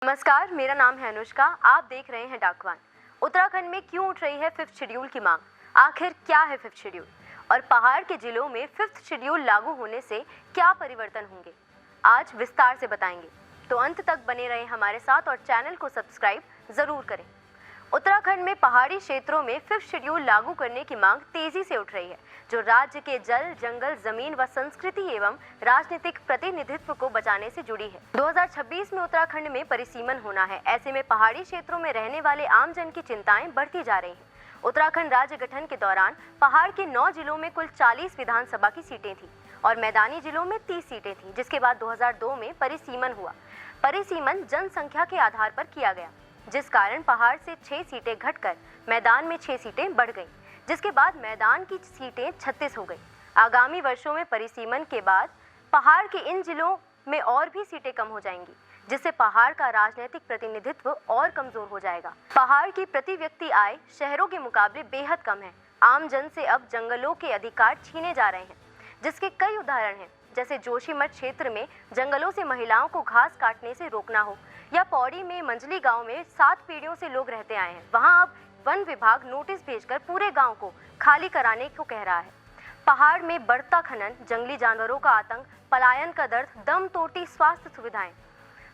नमस्कार, मेरा नाम है अनुष्का। आप देख रहे हैं डाकवान। उत्तराखंड में क्यों उठ रही है फिफ्थ शेड्यूल की मांग? आखिर क्या है फिफ्थ शेड्यूल और पहाड़ के जिलों में फिफ्थ शेड्यूल लागू होने से क्या परिवर्तन होंगे, आज विस्तार से बताएंगे। तो अंत तक बने रहें हमारे साथ और चैनल को सब्सक्राइब जरूर करें। उत्तराखंड में पहाड़ी क्षेत्रों में फिफ्थ शेड्यूल लागू करने की मांग तेजी से उठ रही है, जो राज्य के जल, जंगल, जमीन व संस्कृति एवं राजनीतिक प्रतिनिधित्व को बचाने से जुड़ी है। 2026 में उत्तराखंड में परिसीमन होना है। ऐसे में पहाड़ी क्षेत्रों में रहने वाले आम जन की चिंताएं बढ़ती जा रही हैं। उत्तराखंड राज्य गठन के दौरान पहाड़ के 9 जिलों में कुल 40 विधानसभा की सीटें थी और मैदानी जिलों में 30 सीटें थीं, जिसके बाद 2002 में परिसीमन हुआ। परिसीमन जनसंख्या के आधार पर किया गया, जिस कारण पहाड़ से 6 सीटें घटकर मैदान में 6 सीटें बढ़ गईं, जिसके बाद मैदान की सीटें 36 हो गई। आगामी वर्षों में परिसीमन के बाद पहाड़ के इन जिलों में और भी सीटें कम हो जाएंगी, जिससे पहाड़ का राजनीतिक प्रतिनिधित्व और कमजोर हो जाएगा। पहाड़ की प्रति व्यक्ति आय शहरों के मुकाबले बेहद कम है। आम जन से अब जंगलों के अधिकार छीने जा रहे हैं, जिसके कई उदाहरण हैं, जैसे जोशीमठ क्षेत्र में जंगलों से महिलाओं को घास काटने से रोकना हो, या पौड़ी में मंजली गांव में 7 पीढ़ियों से लोग रहते आए हैं। वहां अब वन विभाग नोटिस भेजकर पूरे गांव को खाली कराने को कह रहा है। पहाड़ में बढ़ता खनन, जंगली जानवरों का आतंक, पलायन का दर्द, दम तोड़ती स्वास्थ्य सुविधाएं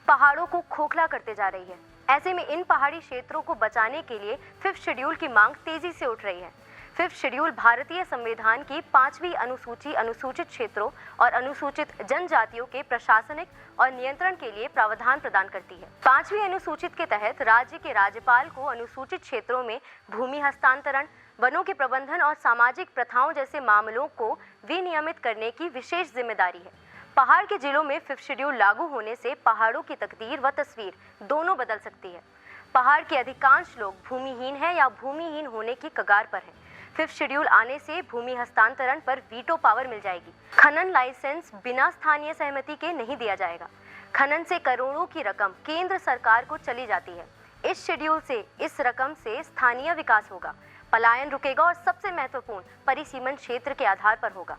पहाड़ों को खोखला करते जा रही है। ऐसे में इन पहाड़ी क्षेत्रों को बचाने के लिए फिफ्थ शेड्यूल की मांग तेजी से उठ रही है। फिफ्थ शेड्यूल भारतीय संविधान की 5वीं अनुसूची अनुसूचित क्षेत्रों और अनुसूचित जनजातियों के प्रशासनिक और नियंत्रण के लिए प्रावधान प्रदान करती है। 5वीं अनुसूचित के तहत राज्य के राज्यपाल को अनुसूचित क्षेत्रों में भूमि हस्तांतरण, वनों के प्रबंधन और सामाजिक प्रथाओं जैसे मामलों को विनियमित करने की विशेष जिम्मेदारी है। पहाड़ के जिलों में फिफ्थ शेड्यूल लागू होने से पहाड़ों की तकदीर व तस्वीर दोनों बदल सकती है। पहाड़ के अधिकांश लोग भूमिहीन हैं या भूमिहीन होने की कगार पर हैं। फिफ्थ शेड्यूल आने से भूमि हस्तांतरण पर वीटो पावर मिल जाएगी। खनन लाइसेंस बिना स्थानीय सहमति के नहीं दिया जाएगा। खनन से करोड़ों की रकम केंद्र सरकार को चली जाती है। इस शेड्यूल से इस रकम से स्थानीय विकास होगा, पलायन रुकेगा और सबसे महत्वपूर्ण परिसीमन क्षेत्र के आधार पर होगा,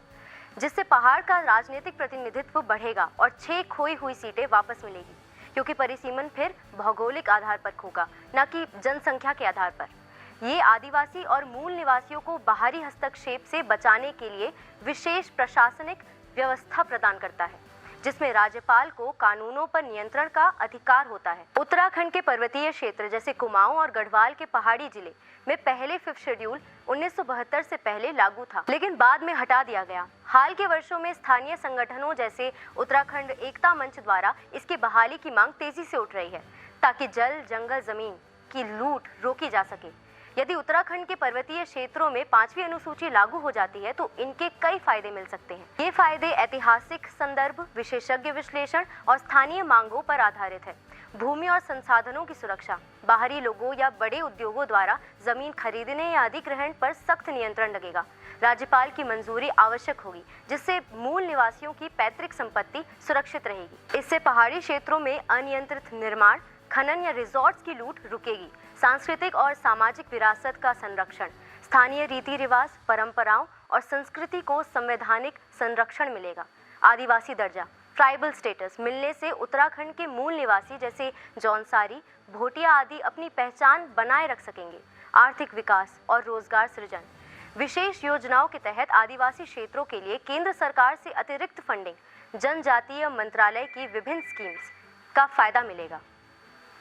जिससे पहाड़ का राजनीतिक प्रतिनिधित्व बढ़ेगा और 6 खोई हुई सीटें वापस मिलेगी, क्योंकि परिसीमन फिर भौगोलिक आधार पर होगा, न कि जनसंख्या के आधार पर। ये आदिवासी और मूल निवासियों को बाहरी हस्तक्षेप से बचाने के लिए विशेष प्रशासनिक व्यवस्था प्रदान करता है, जिसमें राज्यपाल को कानूनों पर नियंत्रण का अधिकार होता है। उत्तराखंड के पर्वतीय क्षेत्र जैसे कुमाऊं और गढ़वाल के पहाड़ी जिले में पहले फिफ्थ शेड्यूल 1972 से पहले लागू था, लेकिन बाद में हटा दिया गया। हाल के वर्षों में स्थानीय संगठनों जैसे उत्तराखंड एकता मंच द्वारा इसकी बहाली की मांग तेजी से उठ रही है, ताकि जल, जंगल, जमीन की लूट रोकी जा सके। यदि उत्तराखंड के पर्वतीय क्षेत्रों में 5वीं अनुसूची लागू हो जाती है तो इनके कई फायदे मिल सकते हैं। ये फायदे ऐतिहासिक संदर्भ, विशेषज्ञ विश्लेषण और स्थानीय मांगों पर आधारित है। भूमि और संसाधनों की सुरक्षा, बाहरी लोगों या बड़े उद्योगों द्वारा जमीन खरीदने या अधिग्रहण पर सख्त नियंत्रण लगेगा। राज्यपाल की मंजूरी आवश्यक होगी, जिससे मूल निवासियों की पैतृक संपत्ति सुरक्षित रहेगी। इससे पहाड़ी क्षेत्रों में अनियंत्रित निर्माण, खनन या रिजॉर्ट्स की लूट रुकेगी। सांस्कृतिक और सामाजिक विरासत का संरक्षण, स्थानीय रीति रिवाज, परंपराओं और संस्कृति को संवैधानिक संरक्षण मिलेगा। आदिवासी दर्जा, ट्राइबल स्टेटस मिलने से उत्तराखंड के मूल निवासी जैसे जौनसारी, भोटिया आदि अपनी पहचान बनाए रख सकेंगे। आर्थिक विकास और रोजगार सृजन, विशेष योजनाओं के तहत आदिवासी क्षेत्रों के लिए केंद्र सरकार से अतिरिक्त फंडिंग, जनजातीय मंत्रालय की विभिन्न स्कीम्स का फायदा मिलेगा।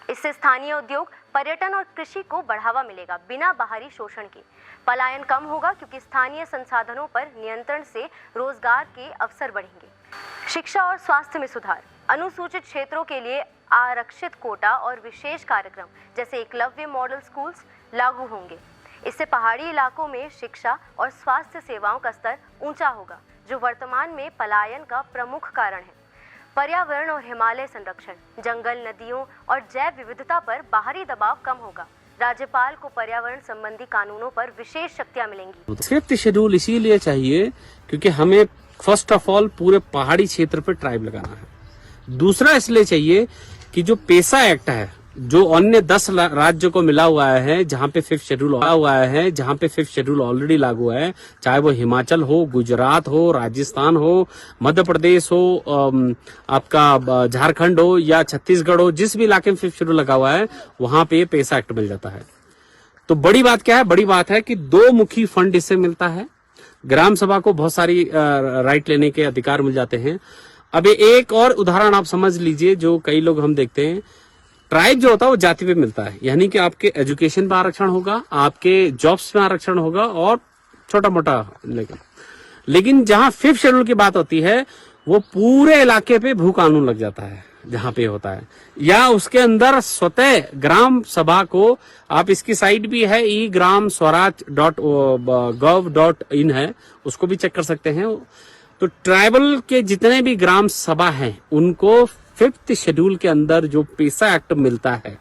इससे स्थानीय उद्योग, पर्यटन और कृषि को बढ़ावा मिलेगा बिना बाहरी शोषण के। पलायन कम होगा क्योंकि स्थानीय संसाधनों पर नियंत्रण से रोजगार के अवसर बढ़ेंगे। शिक्षा और स्वास्थ्य में सुधार, अनुसूचित क्षेत्रों के लिए आरक्षित कोटा और विशेष कार्यक्रम जैसे एकलव्य मॉडल स्कूल्स लागू होंगे। इससे पहाड़ी इलाकों में शिक्षा और स्वास्थ्य सेवाओं का स्तर ऊंचा होगा, जो वर्तमान में पलायन का प्रमुख कारण है। पर्यावरण और हिमालय संरक्षण, जंगल, नदियों और जैव विविधता पर बाहरी दबाव कम होगा। राज्यपाल को पर्यावरण संबंधी कानूनों पर विशेष शक्तियां मिलेंगी। फिफ्थ शेड्यूल इसीलिए चाहिए क्योंकि हमें फर्स्ट ऑफ ऑल पूरे पहाड़ी क्षेत्र पर ट्राइब लगाना है। दूसरा इसलिए चाहिए कि जो पेसा एक्ट है जो अन्य 10 राज्यों को मिला हुआ है, जहां पे फिफ्थ शेड्यूल हुआ है, जहां पे फिफ्थ शेड्यूल ऑलरेडी लागू है, चाहे वो हिमाचल हो, गुजरात हो, राजस्थान हो, मध्य प्रदेश हो, आपका झारखंड हो या छत्तीसगढ़ हो, जिस भी इलाके में फिफ्थ शेड्यूल लगा हुआ है वहां पे पैसा एक्ट मिल जाता है। तो बड़ी बात क्या है? बड़ी बात है कि 2 मुखी फंड इससे मिलता है। ग्राम सभा को बहुत सारी राइट लेने के अधिकार मिल जाते हैं। अब एक और उदाहरण आप समझ लीजिए, जो कई लोग हम देखते हैं, ट्राइब जो होता है वो जाति पे मिलता है, यानी कि आपके एजुकेशन में आरक्षण होगा, आपके जॉब्स में आरक्षण होगा और छोटा मोटा, लेकिन जहां फिफ्थ शेड्यूल की बात होती है वो पूरे इलाके पे भू कानून लग जाता है जहां पे होता है, या उसके अंदर स्वतः ग्राम सभा को, आप इसकी साइट भी है egramswaraj.gov.in है, उसको भी चेक कर सकते हैं। तो ट्राइबल के जितने भी ग्राम सभा हैं उनको फिफ्थ शेड्यूल के अंदर जो पैसा एक्ट मिलता है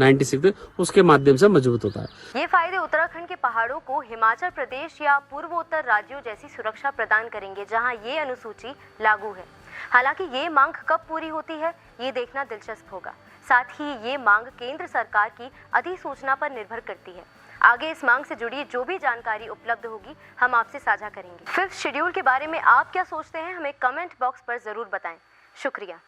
96, उसके माध्यम से मजबूत होता है। ये फायदे उत्तराखंड के पहाड़ों को हिमाचल प्रदेश या पूर्वोत्तर राज्यों जैसी सुरक्षा प्रदान करेंगे जहां ये अनुसूची लागू है। हालांकि ये मांग कब पूरी होती है ये देखना दिलचस्प होगा। साथ ही ये मांग केंद्र सरकार की अधिसूचना पर निर्भर करती है। आगे इस मांग से जुड़ी जो भी जानकारी उपलब्ध होगी हम आपसे साझा करेंगे। फिफ्थ शेड्यूल के बारे में आप क्या सोचते हैं, हमें कमेंट बॉक्स पर जरूर बताएं। शुक्रिया।